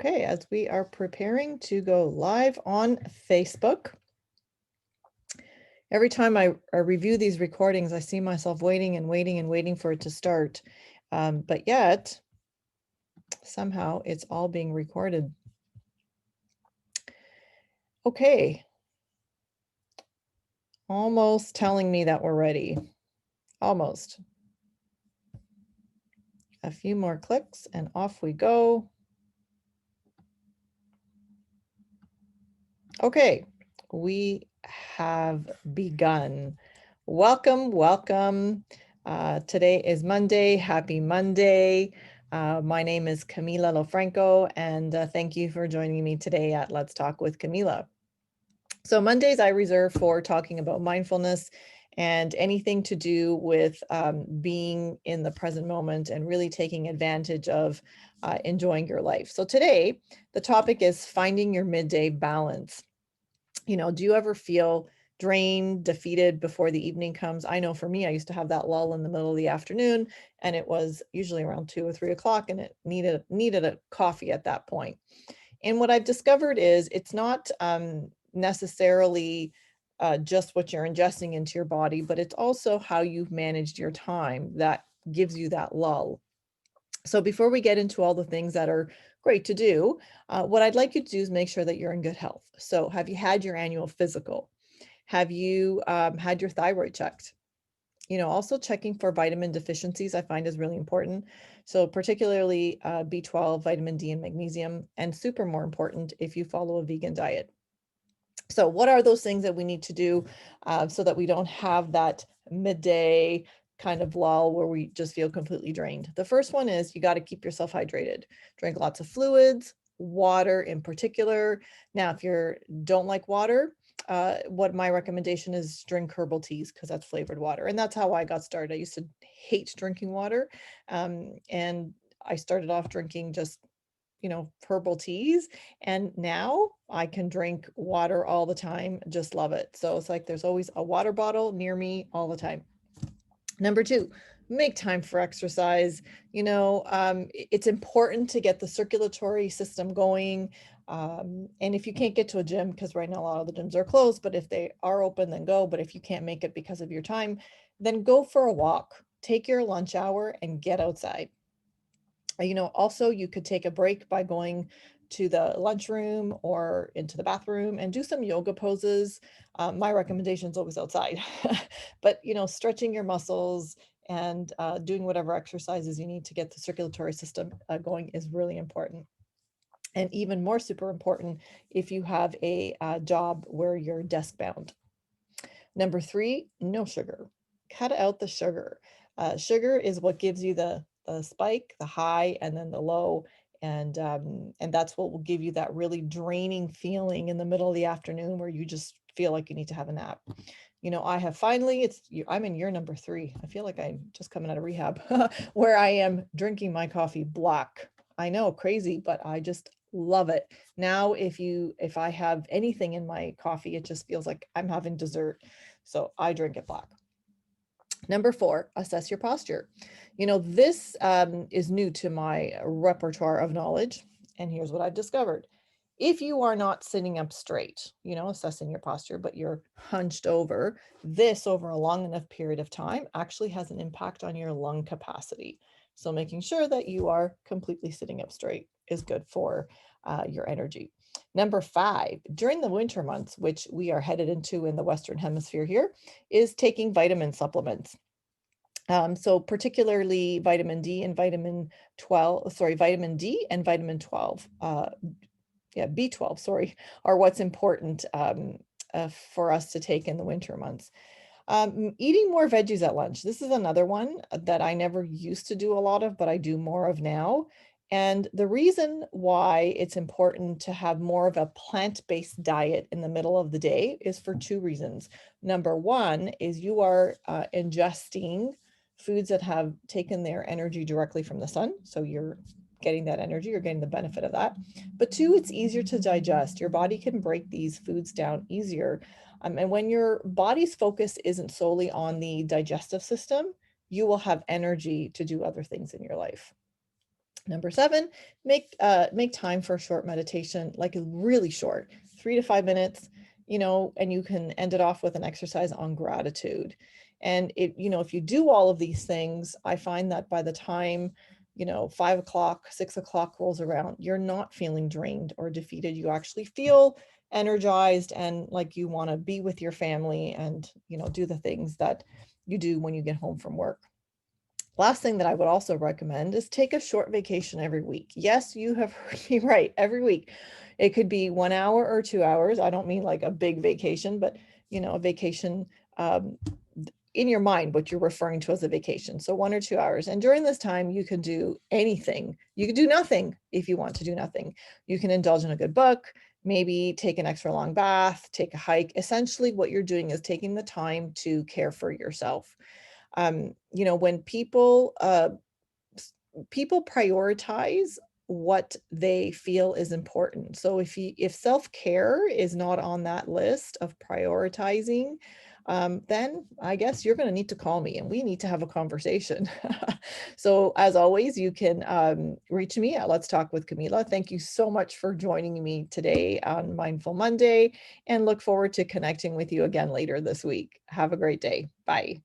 Okay, as we are preparing to go live on Facebook, every time I review these recordings, I see myself waiting and waiting and waiting for it to start. But yet, somehow it's all being recorded. Okay, almost telling me that we're ready. Almost. A few more clicks and off we go. Okay, we have begun. Welcome, welcome. Today is Monday. Happy Monday. My name is Camila Lofranco, and thank you for joining me today at Let's Talk with Camila. So Mondays I reserve for talking about mindfulness and anything to do with being in the present moment and really taking advantage of enjoying your life. So today, the topic is finding your midday balance. Do you ever feel drained, defeated before the evening comes? I know for me, I used to have that lull in the middle of the afternoon, and it was usually around 2 or 3 o'clock, and it needed a coffee at that point. And what I've discovered is it's not necessarily just what you're ingesting into your body, but it's also how you've managed your time that gives you that lull. So before we get into all the things that are great to do, what I'd like you to do is make sure that you're in good health. So have you had your annual physical? Have you had your thyroid checked? Also checking for vitamin deficiencies I find is really important. So particularly B12, vitamin D, and magnesium, and super more important if you follow a vegan diet. So what are those things that we need to do so that we don't have that midday kind of lull where we just feel completely drained? The first one is you got to keep yourself hydrated. Drink lots of fluids, water in particular. Now, if you don't like water, what my recommendation is drink herbal teas because that's flavored water. And that's how I got started. I used to hate drinking water. And I started off drinking just herbal teas. And now I can drink water all the time. Just love it. So it's like there's always a water bottle near me all the time. Number two, make time for exercise. It's important to get the circulatory system going. And if you can't get to a gym, because right now a lot of the gyms are closed, but if they are open, then go. But if you can't make it because of your time, then go for a walk. Take your lunch hour and get outside. Also you could take a break by going to the lunchroom or into the bathroom and do some yoga poses. My recommendation is always outside, but stretching your muscles and doing whatever exercises you need to get the circulatory system going is really important. And even more super important if you have a job where you're desk bound. Number three, no sugar. Cut out the sugar. Sugar is what gives you the spike, the high, and then the low. And that's what will give you that really draining feeling in the middle of the afternoon where you just feel like you need to have a nap. I have finally, I'm in year number 3. I feel like I'm just coming out of rehab where I am drinking my coffee black. I know, crazy, but I just love it. Now, if I have anything in my coffee, it just feels like I'm having dessert. So I drink it black. Number 4, assess your posture. This is new to my repertoire of knowledge. And here's what I've discovered. If you are not sitting up straight, assessing your posture, but you're hunched over, this over a long enough period of time actually has an impact on your lung capacity. So making sure that you are completely sitting up straight is good for your energy. Number 5, during the winter months, which we are headed into in the Western Hemisphere here, is taking vitamin supplements. So particularly vitamin D and vitamin D and vitamin 12, B12, are what's important for us to take in the winter months. Eating more veggies at lunch. This is another one that I never used to do a lot of, but I do more of now. And the reason why it's important to have more of a plant-based diet in the middle of the day is for 2 reasons. Number 1 is you are ingesting foods that have taken their energy directly from the sun. So you're getting that energy, you're getting the benefit of that. But 2, it's easier to digest. Your body can break these foods down easier. And when your body's focus isn't solely on the digestive system, you will have energy to do other things in your life. Number 7, make time for a short meditation, like really short, 3 to 5 minutes, and you can end it off with an exercise on gratitude. And if you do all of these things, I find that by the time, 5 o'clock, 6 o'clock rolls around, you're not feeling drained or defeated. You actually feel energized and like you want to be with your family and, do the things that you do when you get home from work. Last thing that I would also recommend is take a short vacation every week. Yes, you have heard me right, every week. It could be 1 hour or 2 hours. I don't mean like a big vacation, but a vacation in your mind, what you're referring to as a vacation. So 1 or 2 hours. And during this time, you can do anything. You can do nothing if you want to do nothing. You can indulge in a good book, maybe take an extra long bath, take a hike. Essentially, what you're doing is taking the time to care for yourself. When people prioritize what they feel is important. So if self-care is not on that list of prioritizing, then I guess you're going to need to call me and we need to have a conversation. So as always, you can reach me at Let's Talk with Camila. Thank you so much for joining me today on Mindful Monday, and look forward to connecting with you again later this week. Have a great day. Bye.